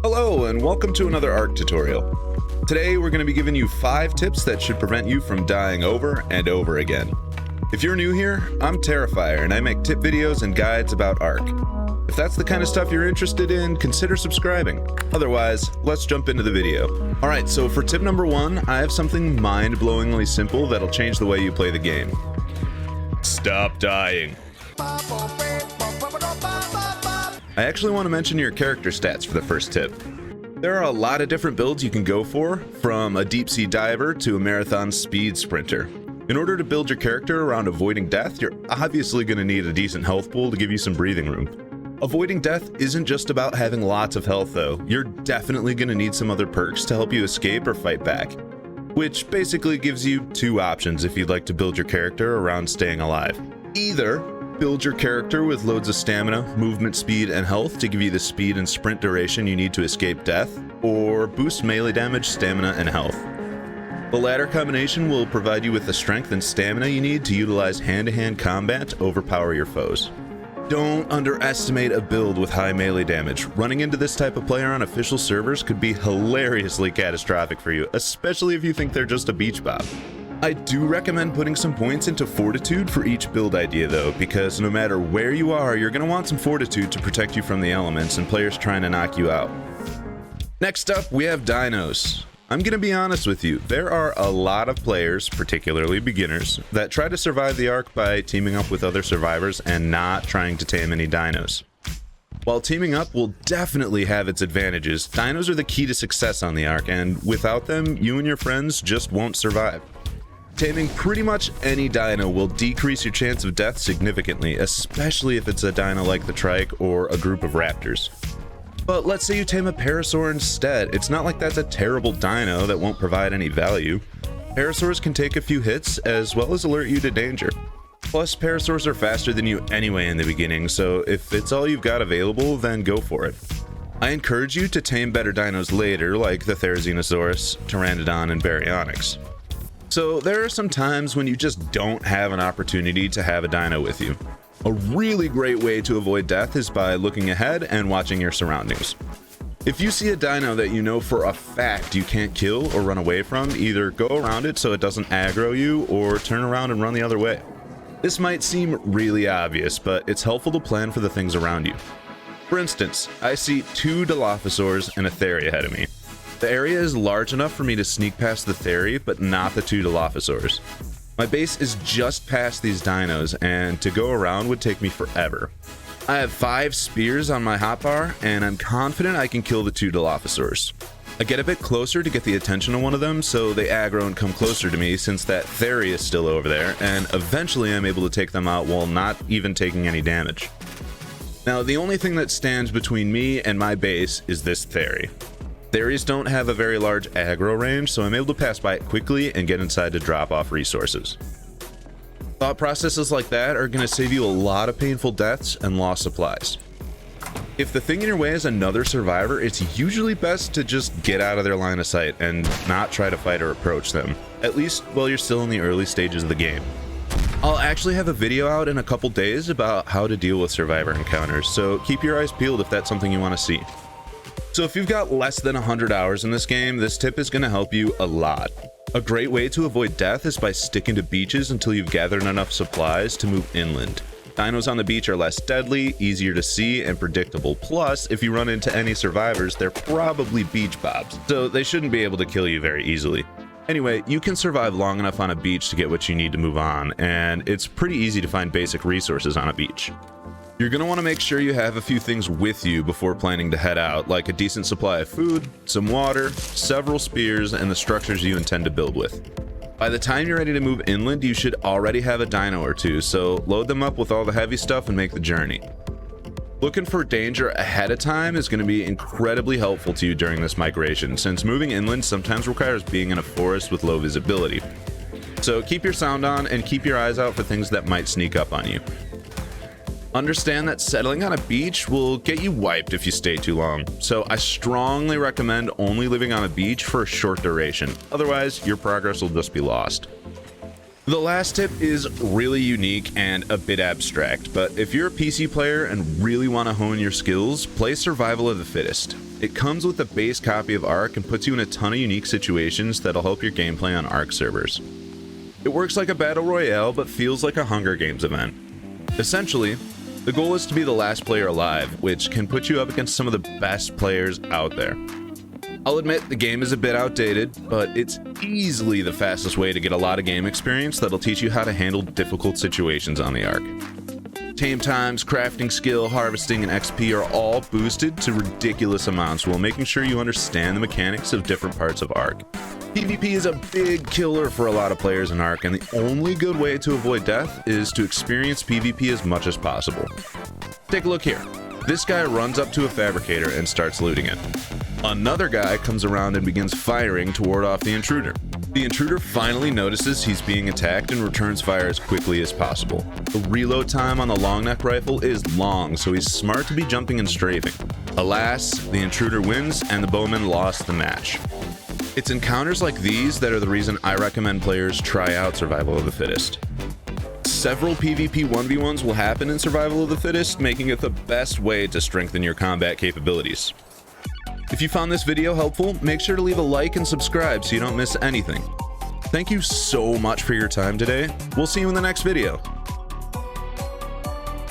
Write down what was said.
Hello and welcome to another Ark tutorial. Today we're going to be giving you 5 tips that should prevent you from dying over and over again. If you're new here, I'm Pterafier and I make tip videos and guides about Ark. If that's the kind of stuff you're interested in, consider subscribing. Otherwise, let's jump into the video. Alright, so for tip number 1, I have something mind-blowingly simple that'll change the way you play the game. Stop dying. I actually want to mention your character stats for the first tip. There are a lot of different builds you can go for, from a deep sea diver to a marathon speed sprinter. In order to build your character around avoiding death, you're obviously going to need a decent health pool to give you some breathing room. Avoiding death isn't just about having lots of health though, you're definitely going to need some other perks to help you escape or fight back. Which basically gives you 2 options if you'd like to build your character around staying alive. Either build your character with loads of stamina, movement speed, and health to give you the speed and sprint duration you need to escape death, or boost melee damage, stamina, and health. The latter combination will provide you with the strength and stamina you need to utilize hand-to-hand combat to overpower your foes. Don't underestimate a build with high melee damage. Running into this type of player on official servers could be hilariously catastrophic for you, especially if you think they're just a beach bob. I do recommend putting some points into fortitude for each build idea though, because no matter where you are, you're going to want some fortitude to protect you from the elements and players trying to knock you out. Next up, we have dinos. I'm going to be honest with you, there are a lot of players, particularly beginners, that try to survive the Ark by teaming up with other survivors and not trying to tame any dinos. While teaming up will definitely have its advantages, dinos are the key to success on the Ark, and without them, you and your friends just won't survive. Taming pretty much any dino will decrease your chance of death significantly, especially if it's a dino like the trike or a group of raptors. But let's say you tame a parasaur instead, it's not like that's a terrible dino that won't provide any value. Parasaurs can take a few hits as well as alert you to danger. Plus, parasaurs are faster than you anyway in the beginning, so if it's all you've got available, then go for it. I encourage you to tame better dinos later, like the Therizinosaurus, Pteranodon, and Baryonyx. So there are some times when you just don't have an opportunity to have a dino with you. A really great way to avoid death is by looking ahead and watching your surroundings. If you see a dino that you know for a fact you can't kill or run away from, either go around it so it doesn't aggro you or turn around and run the other way. This might seem really obvious, but it's helpful to plan for the things around you. For instance, I see 2 Dilophosaurs and a Theri ahead of me. The area is large enough for me to sneak past the Theri, but not the 2 Dilophosaurs. My base is just past these dinos, and to go around would take me forever. I have 5 spears on my hotbar, and I'm confident I can kill the 2 Dilophosaurs. I get a bit closer to get the attention of one of them, so they aggro and come closer to me since that Theri is still over there, and eventually I'm able to take them out while not even taking any damage. Now, the only thing that stands between me and my base is this Theri. Theris don't have a very large aggro range, so I'm able to pass by it quickly and get inside to drop off resources. Thought processes like that are going to save you a lot of painful deaths and lost supplies. If the thing in your way is another survivor, it's usually best to just get out of their line of sight and not try to fight or approach them, at least while you're still in the early stages of the game. I'll actually have a video out in a couple days about how to deal with survivor encounters, so keep your eyes peeled if that's something you want to see. So if you've got less than 100 hours in this game, this tip is going to help you a lot. A great way to avoid death is by sticking to beaches until you've gathered enough supplies to move inland. Dinos on the beach are less deadly, easier to see, and predictable. Plus, if you run into any survivors, they're probably beach bobs, so they shouldn't be able to kill you very easily. Anyway, you can survive long enough on a beach to get what you need to move on, and it's pretty easy to find basic resources on a beach. You're going to want to make sure you have a few things with you before planning to head out, like a decent supply of food, some water, several spears, and the structures you intend to build with. By the time you're ready to move inland, you should already have a dino or 2, so load them up with all the heavy stuff and make the journey. Looking for danger ahead of time is going to be incredibly helpful to you during this migration, since moving inland sometimes requires being in a forest with low visibility. So keep your sound on and keep your eyes out for things that might sneak up on you. Understand that settling on a beach will get you wiped if you stay too long, so I strongly recommend only living on a beach for a short duration, otherwise your progress will just be lost. The last tip is really unique and a bit abstract, but if you're a PC player and really want to hone your skills, play Survival of the Fittest. It comes with a base copy of Ark and puts you in a ton of unique situations that'll help your gameplay on Ark servers. It works like a battle royale, but feels like a Hunger Games event. Essentially, the goal is to be the last player alive, which can put you up against some of the best players out there. I'll admit the game is a bit outdated, but it's easily the fastest way to get a lot of game experience that'll teach you how to handle difficult situations on the Ark. Tame times, crafting skill, harvesting, and XP are all boosted to ridiculous amounts while making sure you understand the mechanics of different parts of Ark. PvP is a big killer for a lot of players in Ark, and the only good way to avoid death is to experience PvP as much as possible. Take a look here. This guy runs up to a fabricator and starts looting it. Another guy comes around and begins firing to ward off the intruder. The intruder finally notices he's being attacked and returns fire as quickly as possible. The reload time on the long neck rifle is long, so he's smart to be jumping and strafing. Alas, the intruder wins and the bowman lost the match. It's encounters like these that are the reason I recommend players try out Survival of the Fittest. Several PvP 1v1s will happen in Survival of the Fittest, making it the best way to strengthen your combat capabilities. If you found this video helpful, make sure to leave a like and subscribe so you don't miss anything. Thank you so much for your time today. We'll see you in the next video.